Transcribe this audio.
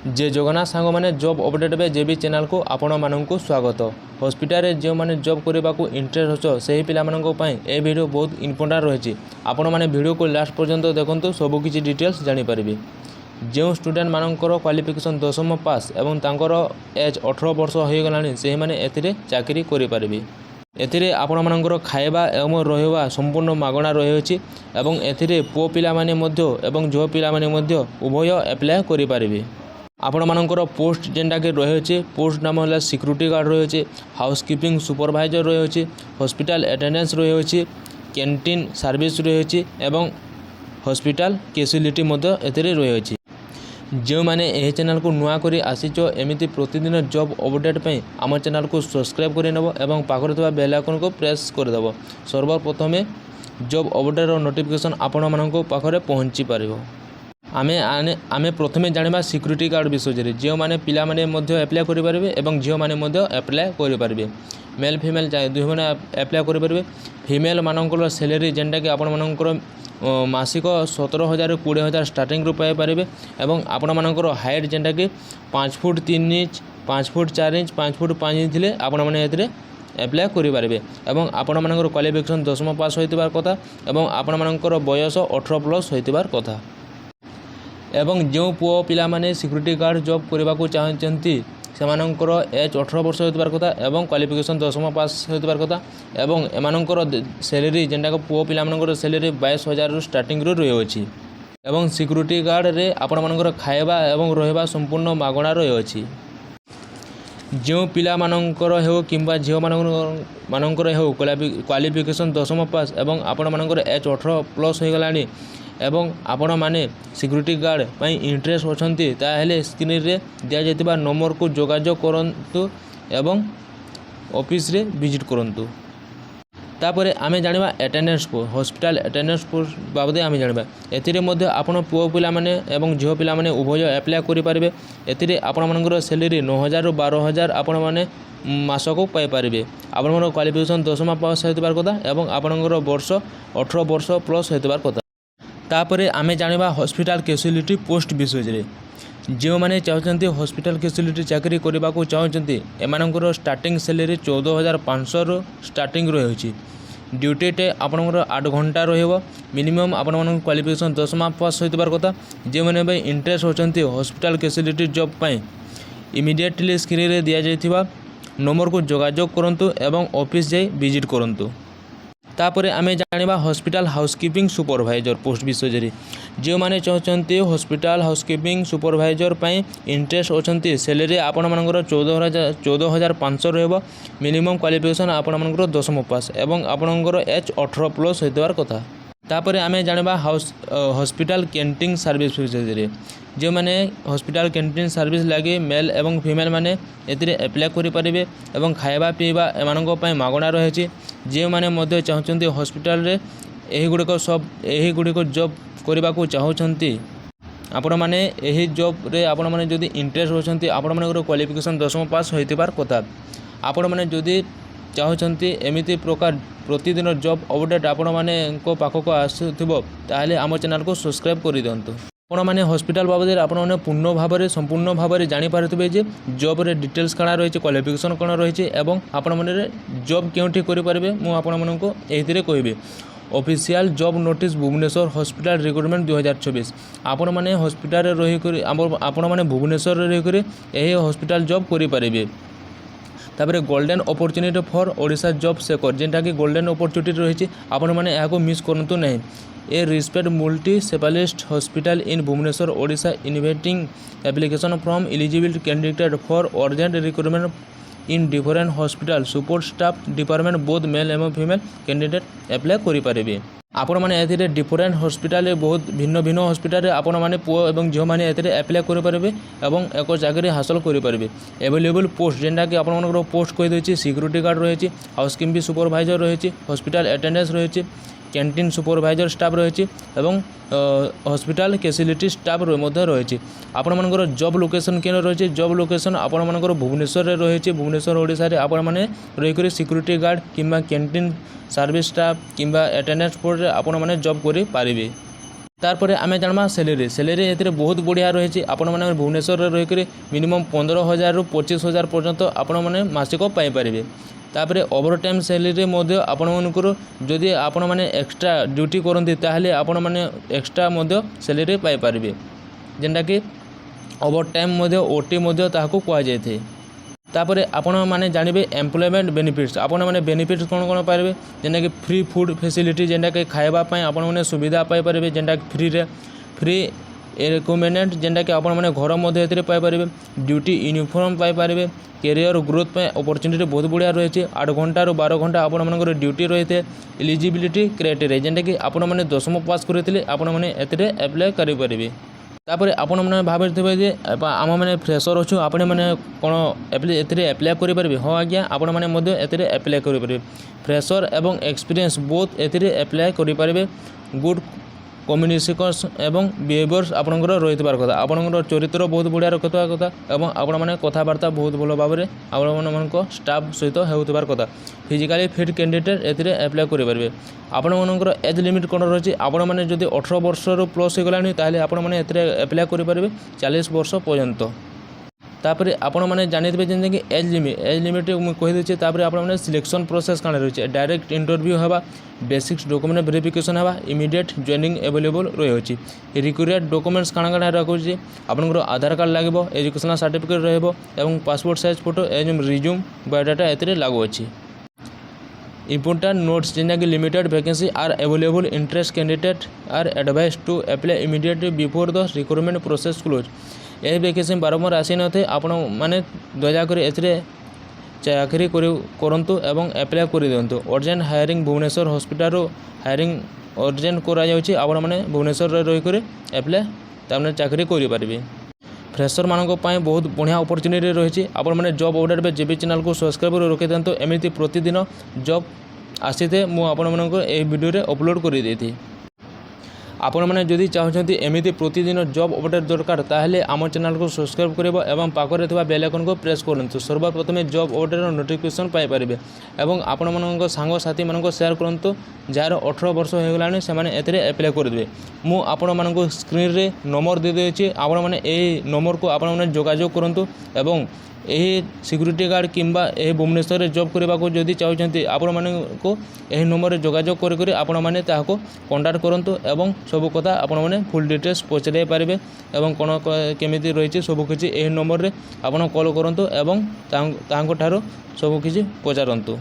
जे जगन्नाथ सांग मैंने job update पे जे भी चैनल को आपण मानक स्वागत। हॉस्पिटल जो मैंने जॉब करने को इंटरेस्ट अच्छ से पिलाई वीडियो बहुत इंपोर्टाट रही। आपण मैंने वीडियो को लास्ट पर्यंत देखूँ सबकि डिटेल्स जानीपारे। जो स्टूडेंट मानकर क्वालिफिकेशन 10th पास एवं तांकर एज 18 वर्ष हो गलानी से माने एथिरे चाकरी करि पारिबे। एथिरे आपण मानकर खाइबा एवं रहिबा संपूर्ण मागणा रही एवं एथिरे पुओ पिला माने मध्य एवं झियो पिला माने मध्य उभय एप्लाय करि पारिबे। आपण मानकर पोस्ट जेनटा के रही पोस्ट नाम है सिक्यूरीटी गार्ड रही, हाउसकीपिंग सुपरवाइजर रही, हॉस्पिटल अटेंडेंस रही, कैंटीन सर्विस रही एवं हॉस्पिटल कैजुअलिटी रही। जो मैंने यह चैनल को नुआ करी आसीच एमती प्रतिदिन जॉब अपडेट पे आम चैनल को सब्सक्राइब करनब और पाखरे थोड़ा बेल आइकन को प्रेस करदेव। सर्वप्रथमे जॉब अपडेट नोटिफिकेशन आपण मानक पाखरे पहुँची पार। आमे प्रथमे जानिबा सिक्यूरीटी गार्ड विषय जो मैंने पिला माने एप्लाय करें और झील मैंने एप्लाय करें। मेल फीमेल दुई मैंने एप्लाय करें। फीमेल मानकर सैलरी जेनटा कि आपण मानकर मासिक 17,000 ରୁ 20,000 स्टार्टिंग रू पाइपर और आपण मानकर हाइट जेनटा कि 5 foot 3 inch 5 foot 4 inch 5 foot 5 inch थे आपण मैंने एप्लाय करें और आपण मानकर क्वालिफिकेशन 10th पास होइतिबार कथा और आपण मानकर बयस 18+ होइतिबार कथा। एवं जो पुओ पिला माने सिक्यूरीटी गार्ड जॉब करने को चाहते सेमानंकर एज 18 वर्ष होइतिबार कथा और क्वालिफिकेशन 10th पास होइतिबार कथा और एमानंकर सैलरी जेनटा को पुओ पिला मानकर सैलरी 22,000 रू स्टार्टिंग रू रही अछि। एवं सिक्यूरीटी गार्ड रे आपण मानकर खाइबा एवं रहिबा संपूर्ण मागणा रही अछि। जो पिला मानकर हो किंबा झियो मानकर हो क्वालिफिकेशन 10th पास और आपण मानकर एज 18+ हो गलानी एवं आपण माने सिक्यूरीटी गार्ड पई इंटरेस्ट होछंती ताहेले स्क्रीन रे दिया जायतिबा नंबर को जोगाजोग करंतु एवं ऑफिस रे विजिट करंतु। तापरे आमे जानिबा अटेंडेंस को हॉस्पिटल अटेंडेंस पोस्ट बाबदे आमे जानिबा। एथिरे मध्ये आपण पुओ पिला माने एवं झियो पिला माने उभय एप्लाय करि पारिबे। एथिरे आपण मानकर सैलरी 9,000 ରୁ 12,000 आपण माने मासको पाई पारिबे। आपण मानकर क्वालिफिकेशन 10th पास होइतिबार कथा एवं आपणकर वर्ष 18 वर्ष प्लस होइतिबार कथा। तापरे आमे जानिबा हॉस्पिटल कैजुअलिटी पोस्ट विषय जो मैंने चाहते हॉस्पिटल कैजुअलिटी चाकरी करने को चाहते एमानकर स्टार्टिंग सैलरी 14,500 रू स्टार्टिंग रही। ड्यूटी टे आपंकर 8 घंटा रहिबो। मिनिमम आपण क्वालिफिकेशन 10th पास होइतिबार कथा। जो मैंने भाई इंटरेस्ट होचंती हॉस्पिटल कैजुअलिटी जॉब पाई इमिडिएटली स्क्रीन रे दिया जाइथिबा नंबर को जोगाजोग करंतु एवं ऑफिस जाई विजिट करंतु। तापरे आमे जानिबा हॉस्पिटल हाउसकीपिंग सुपरवाइजर पोस्ट विषय जो मैंने चाहते हॉस्पिटल हाउसकीपिंग सुपरवाइजर पाई इंटरेस्ट होचंती सैलरी आपण मानकर 14,500 रहबो। मिनिमम क्वालिफिकेशन आपण मानकर 10th पास एवं आपणकर एज 18+ होइतिबार कथा। तापरे आमे जानिबा हॉस्पिटल कैंटीन सर्विस विषय जो मैंने हॉस्पिटल कैंटीन सर्विस लगे मेल एवं फीमेल माने एतिरे एप्लाय करि पारिबे एवं खाइबा पीबा एमानक पई मागणा रही। जो मैंने मध्य चाहते हॉस्पिटल रे एही गुड़िक जॉब करने को चाहते आपण मैंने यही जॉब रे आपण मैंने जदि इंटरेस्ट होचंती आपण मानकर क्वालिफिकेशन 10th पास होइतिबार कथा। आपण मैंने जदि चाहते एमिति प्रकार प्रतिदिन जॉब अपडेट आपण माने को पाखक आसुथिबो ताहले आम चैनल को सब्सक्राइब कर दियंतु। आपण माने हॉस्पिटल बाबदे आपण माने पूर्ण भाव में संपूर्ण भाव में जानी पारुथिबे जे जॉब रे डिटेल्स काना रही क्वालिफिकेशन कौन रही एवं आपण माने जॉब केउठी करि पारिबे मु आपण माननको एहितिरे कहबे। Official job notice Bhubaneswar hospital recruitment 2024 आपण माने हॉस्पिटल रही करी आपण माने भुवनेश्वर रही करी एही हॉस्पिटल जॉब करि पारिबे। तापर golden opportunity for Odisha job सेकर जेनटा कि गोल्डन अपॉर्चुनिटी रही आपण माने याको मिस करंतु नहीं। A respect multi specialist hospital in Bhubaneswar Odisha inviting application from eligible candidate for urgent recruitment in different hospital support staff department both male एवं फीमेल कैंडिडेट एप्लाय करि पारिबे। आपण माने एथिरे डिफरेंट हॉस्पिटल बहुत भिन्न भिन्न हॉस्पिटल आपण माने पुओ एवं झियो माने एथिरे एप्लाय करि पारिबे एवं एको चाकरी हासिल करि पारिबे। अवेलेबल पोस्ट जेनटा कि आपण मानकर पोस्ट कहि दैछि सिक्यूरीटी गार्ड रही, हाउसकीपिंग सुपरवाइजर रही, हॉस्पिटल अटेंडेंस रही, कैंटीन सुपरवाइजर स्टाफ रही एवं हॉस्पिटल कैजुअलिटी स्टाफ रही। आपण मानकर जॉब लोकेशन केन रही जॉब लोकेशन आपण मानकर भुवनेश्वर रही भुवनेश्वर ओडिशा रे आपण माने रही करी सिक्यूरीटी गार्ड किंबा कैंटीन सर्विस स्टाफ किंबा अटेंडेंस पोस्ट रे आपण माने जॉब करि पारिबे। तारपरे आमे जानमा सैलरी एथिरे बहुत बढ़िया रही आपण मैंने भुवनेश्वर रहीकि मिनिमम 15,000 रु 25,000 पर्यंत आपण मैंने मासिक पाइपर। तापर ओवर टाइम सैलरी आपण मानकर जदि आपण मैंने एक्स्ट्रा ड्यूटी करती ताहले आपण मैंने एक्स्ट्रा सैलरी पाइपर जेनटा कि ओवर टाइम ओटी ताकू कहुए। तापर आपण मैंने जानवे एम्प्लॉयमेंट बेनिफिट्स आपण मैंने बेनिफिट्स कौन कौन पारे जेनटा कि फ्री फूड फैसिलिटी जेनटा कि खाइबापी आपण मैंने सुविधा पाइपर जेनटा फ्री रिकमेंडेड जेनटा कि आपण मैंने घर मध्य पाइपर ड्यूटी यूनिफॉर्म पाइपर कैरियर ग्रोथ पे अपॉर्चुनिटी बहुत बढ़िया रही 8 घंटा रु 12 घंटा आपण मानकर ड्यूटी रही है। एलिजिबिलिटी क्राइटेरिया जेनटा कि आपण मैंने 10वीं पास करते आपण मैंने एथिरे अप्लाई करें। तापर आपण मैंने भावे जे आम मैंने फ्रेशर अच्छु आपण मैंने कौन एथिरे अप्लाई करें। हाँ आज्ञा आपण मैंने एथिरे अप्लाई करें। फ्रेशर एवं एक्सपीरियंस बोथ एथिरे अप्लाई करें। गुड कम्युनिकेशन्स एवं बिहेवियर्स आपंकर रही कथा आपंकर चरित्र बहुत बढ़िया रखुवा कथा और आपण मैंने कथबार्ता बहुत भल भाव में आपण स्टाफ सहित होतार कथा। फिजिकली फिट कैंडिडेट एथिरे अप्लाई करें। आपण मानकर एज लिमिट कौन रही आपण मैंने जब 18 वर्ष रु प्लस होगलानी ताहले आपण मैंने एथिरे अप्लाई करें 40 वर्ष पर्यंत। तापर आपण मैंने जानिथे जेन कि एज लिमिट मुझे कहीदे। तापर आपण मैंने सिलेक्शन प्रोसेस काण रही डायरेक्ट इंटरव्यू होगा बेसिक्स डॉक्यूमेंट वेरिफिकेशन होगा इमीडिएट जॉइनिंग अवेलेबल रही। रिक्वायर्ड डॉक्यूमेंट्स काण काण रखुच्छे आपंकर आधार कार्ड लगे एजुकेशनल सर्टिफिकेट रही पासपोर्ट साइज फोटो एवं रिज्यूम बायोडाटा एथिरे लागू अच्छी। इंपोर्टेंट नोट्स जेना कि limited vacancy are available interest candidate are advised to apply immediately before the recruitment process close. यह वैकेंसी बारंबार आसी न थे आपण मैंने दयाकोरी एथिरे चाकरी करंतु एवं अप्लाई कर दिंतु। Urgent hiring Bhubaneswar hospital hiring urgent कराई आपण मैंने भुवनेश्वर रहीकि अप्लाई तमें चाकरी करें। फ्रेशर मानक बहुत बढ़िया अपॉर्चुनिटी रही आपण मैंने जॉब अपडेट पे जेबी चैनल को सब्सक्राइब कर रखी दिंतु। एमती प्रतिदिन जॉब आसी थे मुझे वीडियो अपलोड कर दी। आपण मैंने जदि चाहते एमती प्रतिदिन जॉब अपडेट दरकार ताहले आम चैनल को सब्सक्राइब करेंगे और पाखरे थिबा बेल आइकन को प्रेस करूँ सर्वप्रथमे जॉब अपडेट नोटिफिकेशन पाइपर। और आपण मन सांग साथी मान शेयर करूँ जार 18 वर्ष होगलानी से एथिरे अप्लाई करेंगे। मु आपण मानक स्क्रीन रे नंबर दे देछि आपण माने ए नंबर को आपण माने जोगाजोग करूँ एवं यही सिक्यूरीटी गार्ड किंबा यही भुवनेश्वर में जॉब करने को जदि चाहते आपण मानक यही नंबर रे जोगाजोग करी आपण माने ताहाको कांटेक्ट करंतु एवं सब कथा आपण माने फुल डिटेल्स पचारे पारे एवं कौन केमिति रही सब किसी यही नंबर रे आपण कॉल करंतु एवं ताहाको ठारो सब किसी पचारंतु।